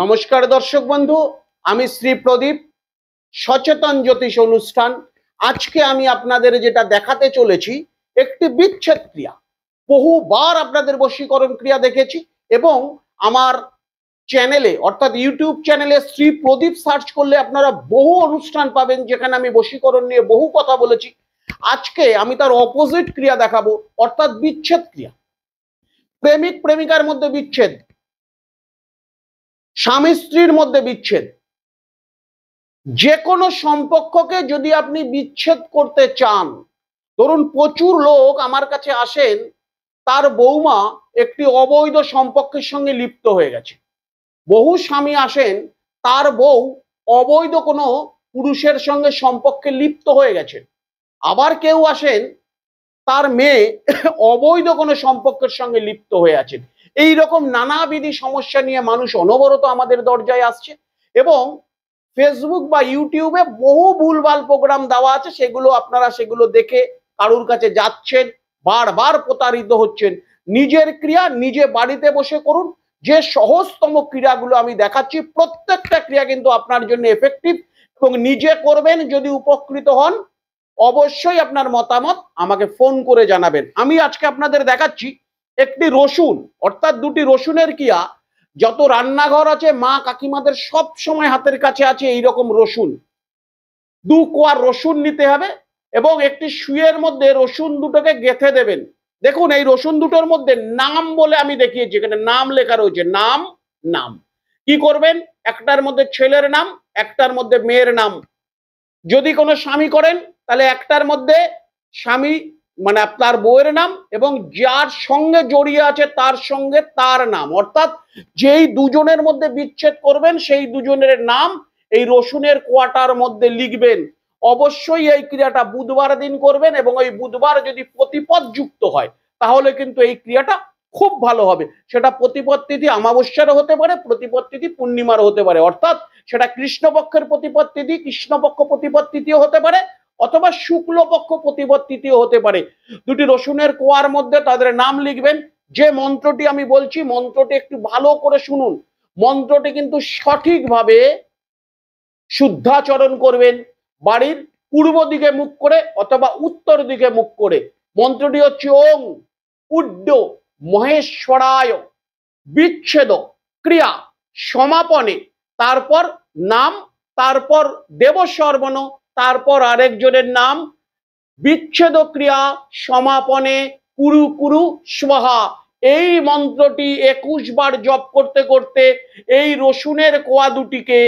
নমস্কার দর্শক বন্ধু, আমি শ্রী প্রদীপ, সচেতন জ্যোতিষ অনুষ্ঠান। আজকে আমি আপনাদের যেটা দেখাতে চলেছি একটি বিচ্ছেদ ক্রিয়া। বহুবার আপনাদের বশীকরণ ক্রিয়া দেখেছি এবং আমার চ্যানেলে অর্থাৎ ইউটিউব চ্যানেলে শ্রী প্রদীপ সার্চ করলে আপনারা বহু অনুষ্ঠান পাবেন যেখানে আমি বশীকরণ নিয়ে বহু কথা বলেছি। আজকে আমি তার অপোজিট ক্রিয়া দেখাবো, অর্থাৎ বিচ্ছেদ ক্রিয়া। প্রেমিক প্রেমিকার মধ্যে বিচ্ছেদ, স্বামী স্ত্রীর মধ্যে বিচ্ছেদ, যে কোনো সম্পর্ককে যদি আপনি বিচ্ছেদ করতে চান, ধরুন প্রচুর লোক আমার কাছে আসেন, তার বৌমা একটি অবৈধ সম্পর্কের সঙ্গে লিপ্ত হয়ে গেছে। বহু স্বামী আসেন, তার বউ অবৈধ কোনো পুরুষের সঙ্গে সম্পর্কে লিপ্ত হয়ে গেছে। আবার কেউ আসেন, তার মেয়ে অবৈধ কোনো সম্পর্কের সঙ্গে লিপ্ত হয়ে আছেন। এই রকম নানাবিধি সমস্যা নিয়ে মানুষ অনবরত আমাদের দরজায় আসছে এবং ফেসবুক বা ইউটিউবে বহু ভুলভাল প্রোগ্রাম দেওয়া আছে, সেগুলো দেখে কারুর কাছে যাচ্ছেন, বারবার প্রতারিত হচ্ছেন। নিজের ক্রিয়া নিজে বাড়িতে বসে করুন। যে সহজতম ক্রিয়াগুলো আমি দেখাচ্ছি, প্রত্যেকটা ক্রিয়া কিন্তু আপনার জন্য এফেক্টিভ এবং নিজে করবেন। যদি উপকৃত হন, অবশ্যই আপনার মতামত আমাকে ফোন করে জানাবেন। আমি আজকে আপনাদের দেখাচ্ছি একটি রসুন, অর্থাৎ দুটি রসুনের ক্রিয়া। যত রান্নাঘর আছে, মা কাকিমাদের সব সময় হাতের কাছে আছে এইরকম রসুন। 2 কোয়া রসুন নিতে হবে এবং একটি সুইয়ের মধ্যে রসুন দুটোকে গেঁথে দেবেন। দেখুন, এই রসুন দুটোর মধ্যে নাম বলে আমি দেখিয়েছি, এখানে নাম লেখা রয়েছে। নাম নাম কি করবেন, একটার মধ্যে ছেলের নাম, একটার মধ্যে মেয়ের নাম। যদি কোনো স্বামী করেন তাহলে একটার মধ্যে স্বামী মানে আপনার বউয়ের নাম এবং যার সঙ্গে জড়িয়ে আছে তার সঙ্গে তার নাম, অর্থাৎ যেই দুজনের মধ্যে বিচ্ছেদ করবেন সেই দুজনের নাম এই রসুনের কোয়াটার মধ্যে লিখবেন। অবশ্যই এই ক্রিয়াটা বুধবার দিন করবেন এবং ওই বুধবার যদি প্রতিপদ যুক্ত হয় তাহলে কিন্তু এই ক্রিয়াটা খুব ভালো হবে। সেটা প্রতিপদ তিথি অমাবস্যারও হতে পারে, প্রতিপদ তিথি পূর্ণিমারও হতে পারে, অর্থাৎ সেটা কৃষ্ণপক্ষের প্রতিপদ তিথি, কৃষ্ণপক্ষ প্রতিপদ তিথিও হতে পারে, অথবা শুক্লপক্ষ প্রতিপদ তিথিও হতে পারে। দুটি রসুনের কোয়ার মধ্যে তাদের নাম লিখবেন। যে মন্ত্রটি আমি বলছি, মন্ত্রটি একটু ভালো করে শুনুন। মন্ত্রটি কিন্তু সঠিকভাবে শুদ্ধাচরণ করবেন। বাড়ির পূর্ব দিকে মুখ করে অথবা উত্তর দিকে মুখ করে। মন্ত্রটি হচ্ছে ওং উড্ড মহেশ্বরায় বিচ্ছেদ ক্রিয়া সমাপনে, তারপর নাম, তারপর দেবসর্বণ, তারপর আরেকজনের নাম, বিচ্ছেদ ক্রিয়া সমাপনে কুরু কুরু স্বাহা। এই মন্ত্রটি 21 বার জপ করতে করতে এই রসুনের কোয়া দুটিকে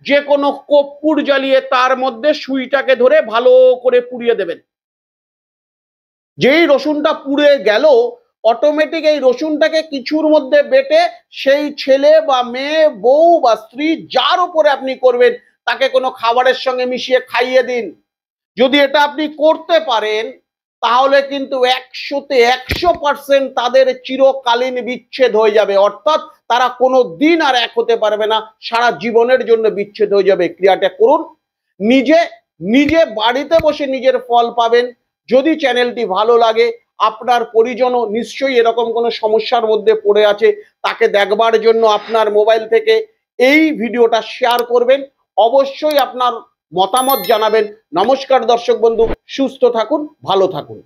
যে কোনো কর্পূর জ্বালিয়ে তার মধ্যে সুইটাকে ধরে ভালো করে পুড়িয়ে দেবেন। যেই রসুনটা পুড়ে গেল, অটোমেটিক এই রসুনটাকে কিছুর মধ্যে বেটে সেই ছেলে বা মেয়ে, বউ বা স্ত্রী যার উপরে আপনি করবেন তাকে কোনো খাবারের সঙ্গে মিশিয়ে খাইয়ে দিন। যদি এটা আপনি করতে পারেন তাহলে কিন্তু 100-তে 100% তাদের চিরকালীন বিচ্ছেদ হয়ে যাবে, অর্থাৎ তারা কোনো দিন আর এক হতে পারবে না, সারা জীবনের জন্য বিচ্ছেদ হয়ে যাবে। ক্রিয়াটা করুন, নিজে বাড়িতে বসে নিজের ফল পাবেন। যদি চ্যানেলটি ভালো লাগে, আপনার পরিজনও নিশ্চয়ই এরকম কোনো সমস্যার মধ্যে পড়ে আছে, তাকে দেখবার জন্য আপনার মোবাইল থেকে এই ভিডিওটা শেয়ার করবেন। অবশ্যই আপনার মতামত জানাবেন। নমস্কার দর্শক বন্ধু, সুস্থ থাকুন, ভালো থাকুন।